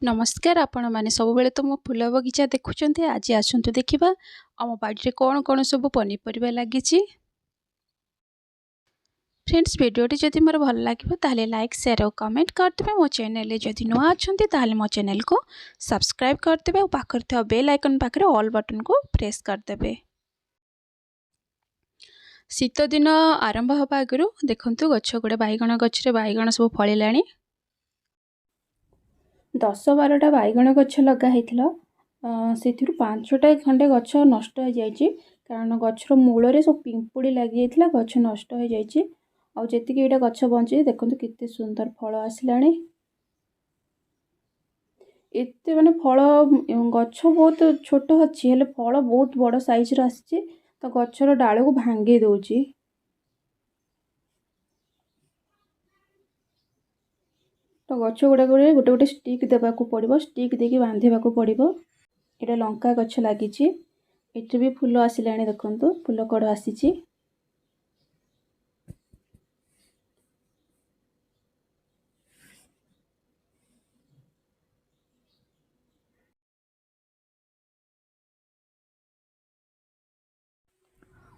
नमस्कार आपण माने सब बेले तो मो फूल बगीचा देखुचंती आज आसंतु देखिबा आम बाड़ी रे कोन कोन सब पनीपरिबा लागिची। फ्रेंड्स वीडियोटी जदि मोर भल लागिबो ताले लाइक शेयर और कमेंट करदेबे। मो चैनल रे जदि नुआ अछंती ताले मो चैनल को सब्सक्राइब करदेबे और पाखर थ बेल आइकन पाखरे ऑल बटन को प्रेस करदेबे। शीत दिन आरंभ हबा आगरु देखंतु गछ गुडे बाइगण गछ रे बाइगण सब फळिलाणी। 10-12टा बाइगण गछ लगा हेतिला सेथिरु 5टा खंडे गछ नष्ट हो जाइछि कारण गछर मूल रे सब पिंपुड़ी लागि जाइथिला गछ नष्ट हो जाइछि। आ जेतिके एटा गछ बंची देखंतु केते सुंदर फल आसिलाणी। एते माने फल गछ बहुत छोट अछि हेले फल बहुत बड़ साइज र आछि तो गछर डाळ को भांगी दोछि। तो गछ गुड़ा गोटे गोटे स्टिक देवाक पड़ो स्टिक देकी बांधवाक पड़ो। ये लंका गछ लगी एटी भी फूल आसिला देखु फूल कड़ आसी।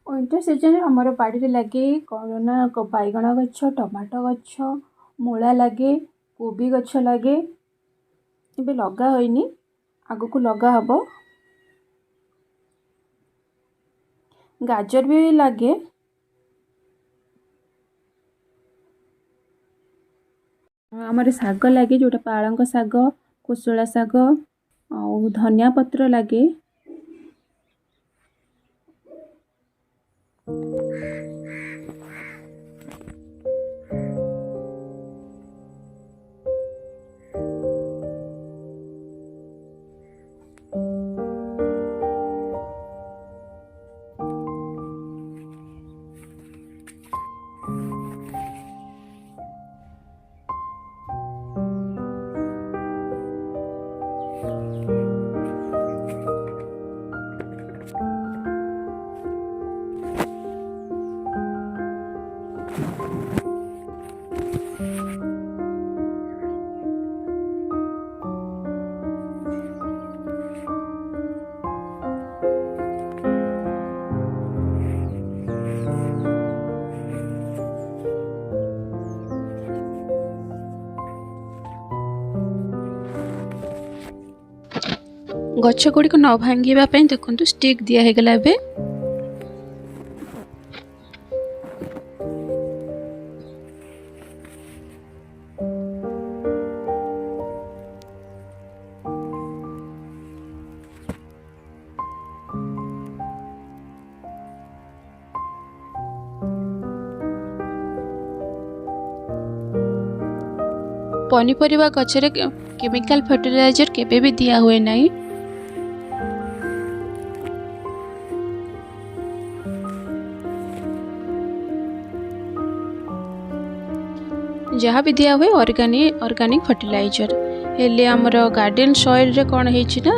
विंटर सीजन आमर बाड़ी लगे कौन ना बैगण गछ टमाटो गछ मूला लगे कोबी गछ लगे ये लगा होइनी आगु को लगा हबो। गाजर भी लगे आमर साग लगे जोटा पालंग साग कोशला साग और धनिया पत्र लगे। गछ गुड़ी को न भांगा देखु स्टिक दिया है गला बे। पनीपरिबा गछरे केमिकल फर्टिलाइजर केबे भी दिया हुए नहीं। जहाँ भी दिया हुए ऑर्गेनिक फर्टिलाइजर हेले हमर गार्डन सॉइल रे कोन हेछि ना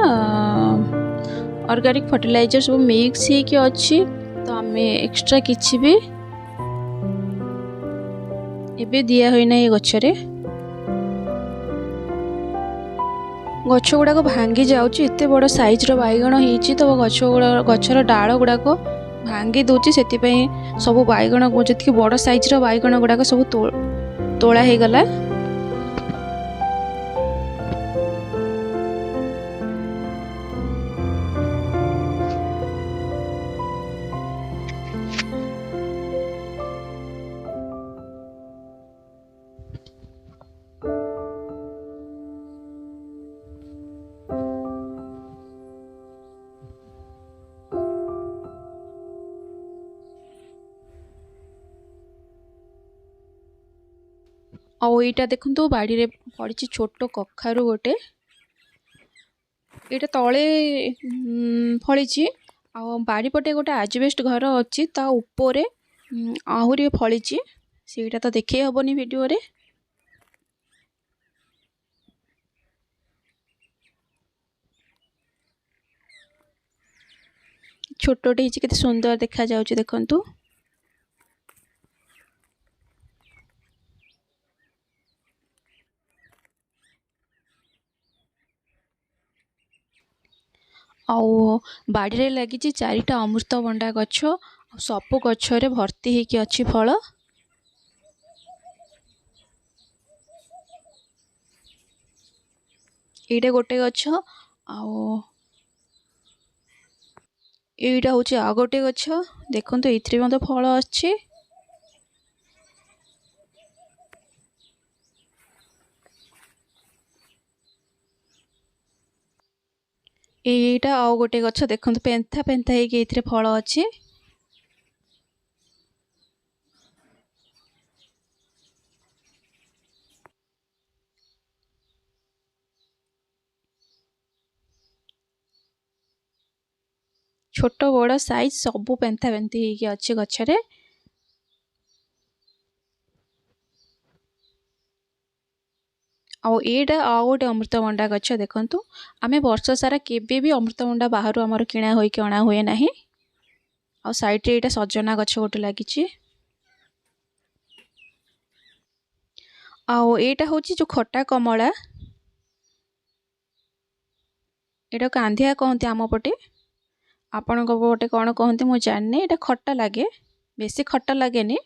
ऑर्गेनिक फर्टिलाइजर सब मिक्स हे कि अछि तो हमें एक्स्ट्रा किछि भी एबे दिया होई ना ये गछरे। गछ गुड़ा को भांगी जाउची एते बड़ साइज रो बाइगण हेछि तो गछर डाळ गुड़ा को भांगी दोची सेति पई सब बाइगण जति बड़ साइज रो बाइगण गुड़ा को सब तोड़ा हे गला। आईटा देखु बाड़ी रे पड़ी छोट कखारु गोटे यहाँ तले फली बाड़ी पटे गोटे आजबेस्ट घर अच्छी ता ऊपर आहरी फली सीटा तो देखे हेनी वीडियो रे। छोटे केते सुंदर देखा जाउची देखंतु। ଆଉ ବାଡ଼ିରେ ଲାଗିଛି 4ଟା ଅମୃତଭଣ୍ଡା ଗଛ। ଆଉ ସବୁ ଗଛରେ ଭର୍ତ୍ତି ହେଇକି ଅଛି ଫଳ। ଏଇଟା ଗୋଟେ ଗଛ, ଆଉ ଏଇଟା ହେଉଛି ଆଉ ଗୋଟେ ଗଛ। ଦେଖନ୍ତୁ ଏଥିରେ ମଧ୍ୟ ଫଳ ଅଛି। ଏଇଟା ଆଉ ଗୋଟେ ଗଛ, ଦେଖନ୍ତୁ ପେନ୍ଥା ପେନ୍ଥା ହେଇକି ଏଥିରେ ଫଳ ଅଛି। ଛୋଟ ବଡ଼ ସାଇଜ ସବୁ ପେନ୍ଥା ପେନ୍ଥି ହେଇକି ଅଛି ଗଛରେ। ଆଉ ଏଇଟା ଆଉ ଗୋଟେ ଅମୃତଭଣ୍ଡା ଗଛ। ଦେଖନ୍ତୁ ଆମେ ବର୍ଷ ସାରା କେବେ ବି ଅମୃତଭଣ୍ଡା ବାହାରୁ ଆମର କିଣା ହୋଇକି ଅଣା ହୁଏ ନାହିଁ। ଆଉ ସାଇଡ଼ରେ ଏଇଟା ସଜନା ଗଛ ଗୋଟେ ଲାଗିଛି। ଆଉ ଏଇଟା ହେଉଛି ଯେଉଁ ଖଟା କମଳା, ଏଇଟା କାନ୍ଧିଆ କହନ୍ତି ଆମ ପଟେ, ଆପଣଙ୍କ ପଟେ କ'ଣ କହନ୍ତି ମୁଁ ଜାଣିନି। ଏଇଟା ଖଟା ଲାଗେ, ବେଶୀ ଖଟା ଲାଗେନି।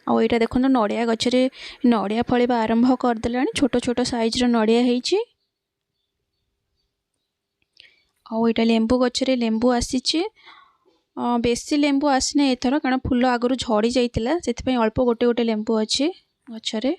ଆଉ ଏଇଟା ଦେଖନ୍ତୁ ନଡ଼ିଆ ଗଛରେ ନଡ଼ିଆ ଫଳିବା ଆରମ୍ଭ କରିଦେଲାଣି। ଛୋଟ ଛୋଟ ସାଇଜର ନଡ଼ିଆ ହେଇଛି। ଆଉ ଏଇଟା ଲେମ୍ବୁ ଗଛରେ ଲେମ୍ବୁ ଆସିଛି। ବେଶୀ ଲେମ୍ବୁ ଆସିନି ଏଥର, କାରଣ ଫୁଲ ଆଗରୁ ଝଡ଼ି ଯାଇଥିଲା, ସେଥିପାଇଁ ଅଳ୍ପ ଗୋଟେ ଗୋଟେ ଲେମ୍ବୁ ଅଛି ଗଛରେ।